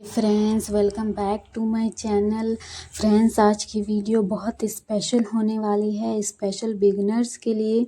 Friends, welcome back to my channel. Friends, आज की video बहुत स्पेशल होने वाली है, स्पेशल बिगिनर्स के लिए,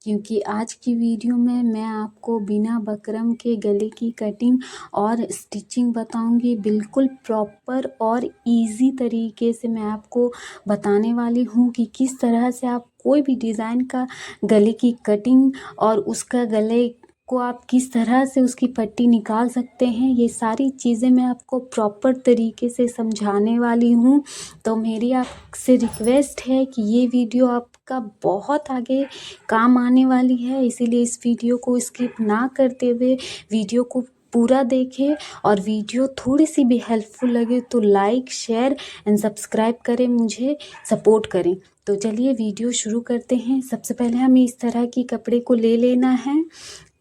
क्योंकि आज की वीडियो में मैं आपको बिना बकरम के गले की कटिंग और स्टिचिंग बताऊंगी। बिल्कुल प्रॉपर और इजी तरीके से मैं आपको बताने वाली हूँ कि किस तरह से आप कोई भी डिज़ाइन का गले की कटिंग और उसका गले को आप किस तरह से उसकी पट्टी निकाल सकते हैं। ये सारी चीज़ें मैं आपको प्रॉपर तरीके से समझाने वाली हूँ। तो मेरी आपसे रिक्वेस्ट है कि ये वीडियो आपका बहुत आगे काम आने वाली है, इसीलिए इस वीडियो को स्किप ना करते हुए वीडियो को पूरा देखें। और वीडियो थोड़ी सी भी हेल्पफुल लगे तो लाइक, शेयर एंड सब्सक्राइब करें, मुझे सपोर्ट करें। तो चलिए वीडियो शुरू करते हैं। सबसे पहले हमें इस तरह की कपड़े को ले लेना है,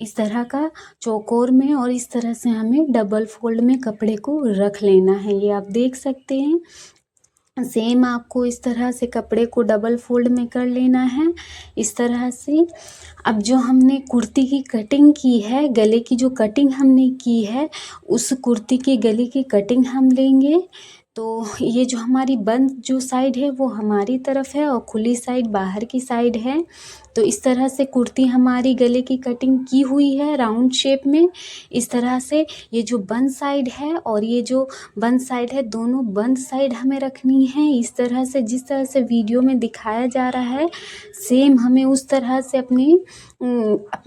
इस तरह का चौकोर में, और इस तरह से हमें डबल फोल्ड में कपड़े को रख लेना है। ये आप देख सकते हैं। सेम आपको इस तरह से कपड़े को डबल फोल्ड में कर लेना है, इस तरह से। अब जो हमने कुर्ती की कटिंग की है, गले की जो कटिंग हमने की है, उस कुर्ती के गले की कटिंग हम लेंगे। तो ये जो हमारी बंद जो साइड है वो हमारी तरफ है और खुली साइड बाहर की साइड है। तो इस तरह से कुर्ती हमारी गले की कटिंग की हुई है राउंड शेप में। इस तरह से ये जो बंद साइड है और ये जो बंद साइड है, दोनों बंद साइड हमें रखनी है। इस तरह से जिस तरह से वीडियो में दिखाया जा रहा है, सेम हमें उस तरह से अपनी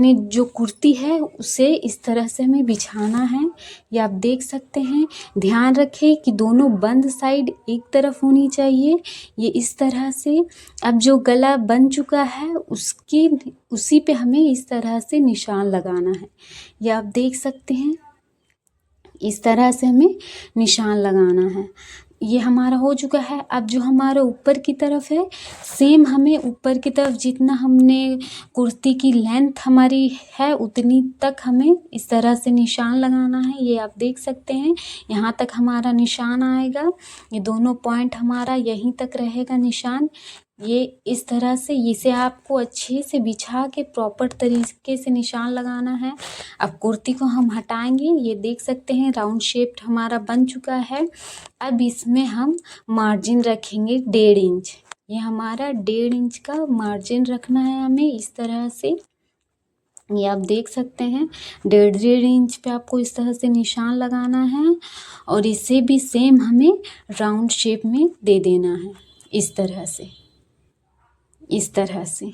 जो कुर्ती है उसे इस तरह से हमें बिछाना है। ये आप देख सकते हैं। ध्यान रखें कि दोनों बंद साइड एक तरफ होनी चाहिए। ये इस तरह से। अब जो गला बन चुका है उसी पे हमें इस तरह से निशान लगाना है। ये आप देख सकते हैं, इस तरह से हमें निशान लगाना है। ये हमारा हो चुका है। अब जो हमारा ऊपर की तरफ है, सेम हमें ऊपर की तरफ जितना हमने कुर्ती की लेंथ हमारी है उतनी तक हमें इस तरह से निशान लगाना है। ये आप देख सकते हैं, यहाँ तक हमारा निशान आएगा। ये दोनों पॉइंट हमारा यहीं तक रहेगा निशान। ये इस तरह से इसे आपको अच्छे से बिछा के प्रॉपर तरीके से निशान लगाना है। अब कुर्ती को हम हटाएंगे। ये देख सकते हैं राउंड शेप हमारा बन चुका है। अब इसमें हम मार्जिन रखेंगे 1.5 इंच। ये हमारा 1.5 इंच का मार्जिन रखना है हमें, इस तरह से। ये आप देख सकते हैं, 1.5 इंच पे आपको इस तरह से निशान लगाना है। और इसे भी सेम हमें राउंड शेप में दे देना है, इस तरह से, इस तरह से,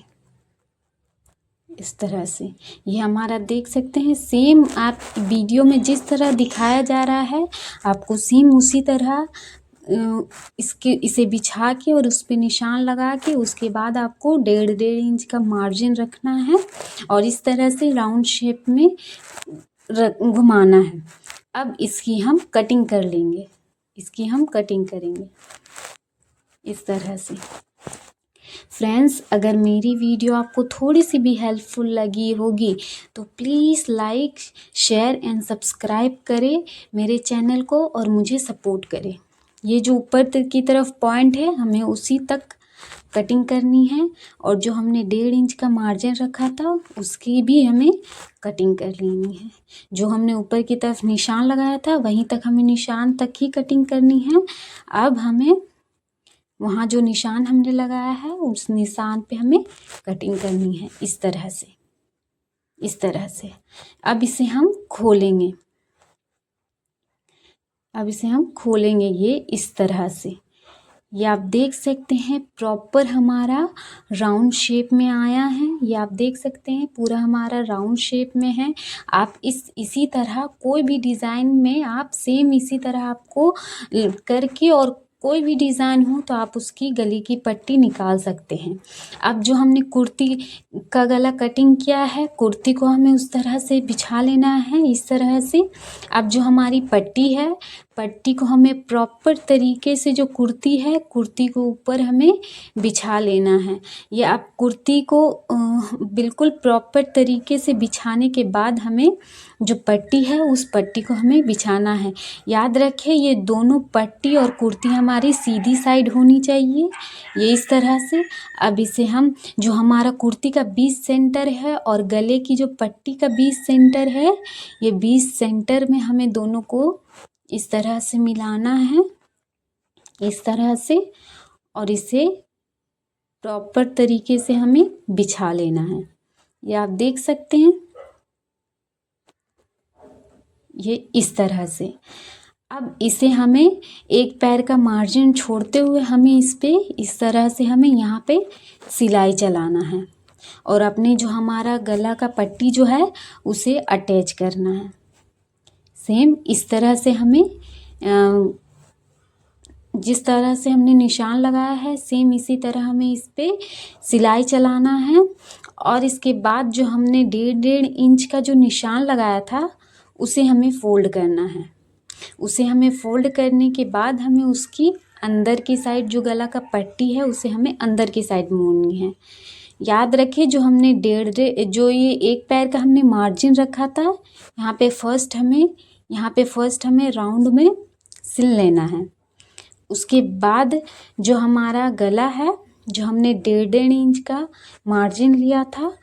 इस तरह से। ये हमारा देख सकते हैं सेम आप वीडियो में जिस तरह दिखाया जा रहा है, आपको सेम उसी तरह इसे बिछा के और उस पर निशान लगा के उसके बाद आपको 1.5 इंच का मार्जिन रखना है और इस तरह से राउंड शेप में घुमाना है। अब इसकी हम कटिंग कर लेंगे, इसकी हम कटिंग करेंगे इस तरह से। फ्रेंड्स, अगर मेरी वीडियो आपको थोड़ी सी भी हेल्पफुल लगी होगी तो please like, share and subscribe करें मेरे चैनल को और मुझे सपोर्ट करें। ये जो ऊपर की तरफ पॉइंट है, हमें उसी तक कटिंग करनी है। और जो हमने 1.5 इंच का मार्जिन रखा था उसकी भी हमें कटिंग कर लेनी है। जो हमने ऊपर की तरफ निशान लगाया था वहीं तक हमें निशान तक ही कटिंग करनी है। अब हमें वहाँ जो निशान हमने लगाया है उस निशान पे हमें कटिंग करनी है, इस तरह से, इस तरह से। अब इसे हम खोलेंगे, अब इसे हम खोलेंगे ये इस तरह से। ये आप देख सकते हैं प्रॉपर हमारा राउंड शेप में आया है। ये आप देख सकते हैं पूरा हमारा राउंड शेप में है। आप इसी तरह कोई भी डिज़ाइन में आप सेम इसी तरह आपको करके और कोई भी डिज़ाइन हो तो आप उसकी गले की पट्टी निकाल सकते हैं। अब जो हमने कुर्ती का गला कटिंग किया है, कुर्ती को हमें उस तरह से बिछा लेना है, इस तरह से। अब जो हमारी पट्टी है, पट्टी को हमें प्रॉपर तरीके से, जो कुर्ती है कुर्ती को ऊपर हमें बिछा लेना है। ये आप कुर्ती को बिल्कुल प्रॉपर तरीके से बिछाने के बाद हमें जो पट्टी है उस पट्टी को हमें बिछाना है। याद रखें, ये दोनों पट्टी और कुर्ती हमारी सीधी साइड होनी चाहिए, ये इस तरह से। अब इसे हम, जो हमारा कुर्ती का 20 सेंटर है और गले की जो पट्टी का 20 सेंटर है, ये 20 सेंटर में हमें दोनों को इस तरह से मिलाना है, इस तरह से, और इसे प्रॉपर तरीके से हमें बिछा लेना है। ये आप देख सकते हैं, ये इस तरह से। अब इसे हमें एक पैर का मार्जिन छोड़ते हुए हमें इस पे इस तरह से हमें यहाँ पे सिलाई चलाना है और अपने जो हमारा गला का पट्टी जो है उसे अटैच करना है। सेम इस तरह से हमें जिस तरह से हमने निशान लगाया है सेम इसी तरह हमें इस पे सिलाई चलाना है। और इसके बाद जो हमने 1.5 इंच का जो निशान लगाया था उसे हमें फोल्ड करना है। उसे हमें फोल्ड करने के बाद हमें उसकी अंदर की साइड जो गला का पट्टी है उसे हमें अंदर की साइड मोड़नी है। याद रखें जो हमने जो ये एक पैर का हमने मार्जिन रखा था यहाँ पे फर्स्ट हमें राउंड में सिल लेना है। उसके बाद जो हमारा गला है जो हमने 1.5 इंच का मार्जिन लिया था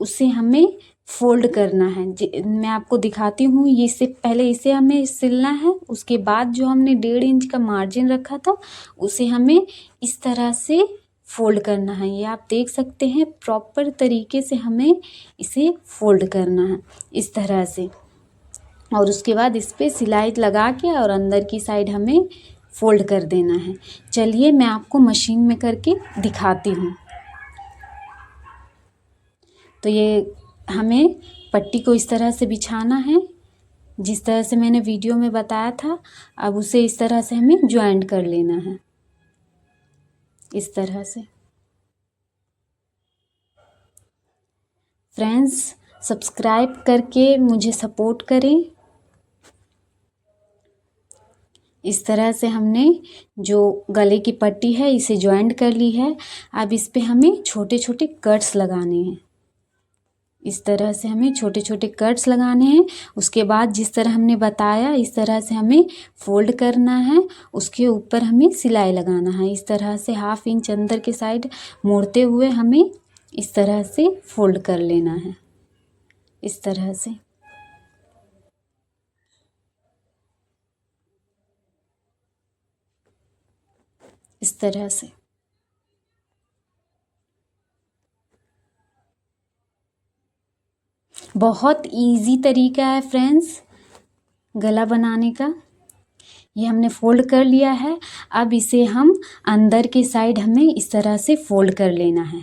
उसे हमें फोल्ड करना है। मैं आपको दिखाती हूँ, ये से पहले इसे हमें सिलना है। उसके बाद जो हमने 1.5 इंच का मार्जिन रखा था उसे हमें इस तरह से फोल्ड करना है। ये आप देख सकते हैं, प्रॉपर तरीके से हमें इसे फोल्ड करना है इस तरह से। और उसके बाद इस पर सिलाई लगा के और अंदर की साइड हमें फोल्ड कर देना है। चलिए मैं आपको मशीन में करके दिखाती हूँ। तो ये हमें पट्टी को इस तरह से बिछाना है जिस तरह से मैंने वीडियो में बताया था। अब उसे इस तरह से हमें ज्वाइंट कर लेना है इस तरह से। फ्रेंड्स सब्सक्राइब करके मुझे सपोर्ट करें। इस तरह से हमने जो गले की पट्टी है इसे ज्वाइंट कर ली है। अब इस पे हमें छोटे छोटे कट्स लगाने हैं। इस तरह से हमें छोटे छोटे कट्स लगाने हैं। उसके बाद जिस तरह हमने बताया इस तरह से हमें फोल्ड करना है। उसके ऊपर हमें सिलाई लगाना है। इस तरह से 1/2 इंच अंदर के साइड मोड़ते हुए हमें इस तरह से फोल्ड कर लेना है इस तरह से। इस तरह से बहुत इजी तरीका है फ्रेंड्स गला बनाने का। ये हमने फोल्ड कर लिया है। अब इसे हम अंदर के साइड हमें इस तरह से फोल्ड कर लेना है।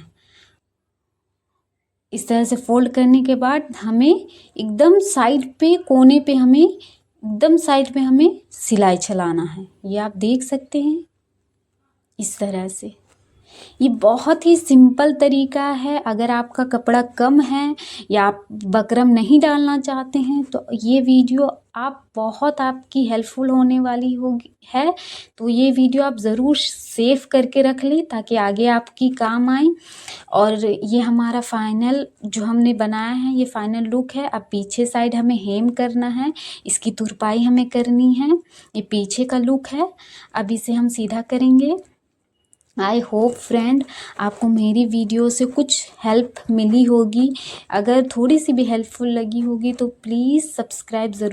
इस तरह से फोल्ड करने के बाद हमें एकदम साइड पे कोने पे हमें एकदम साइड पे हमें सिलाई चलाना है। ये आप देख सकते हैं इस तरह से। ये बहुत ही सिंपल तरीका है। अगर आपका कपड़ा कम है या आप बकरम नहीं डालना चाहते हैं तो ये वीडियो आपकी हेल्पफुल होने वाली होगी है। तो ये वीडियो आप ज़रूर सेव करके रख लें ताकि आगे आपकी काम आए। और ये हमारा फाइनल जो हमने बनाया है ये फाइनल लुक है। अब पीछे साइड हमें हेम करना है, इसकी तुरपाई हमें करनी है। ये पीछे का लुक है। अब इसे हम सीधा करेंगे। आई होप फ्रेंड आपको मेरी वीडियो से कुछ हेल्प मिली होगी। अगर थोड़ी सी भी हेल्पफुल लगी होगी तो प्लीज़ सब्सक्राइब ज़रूर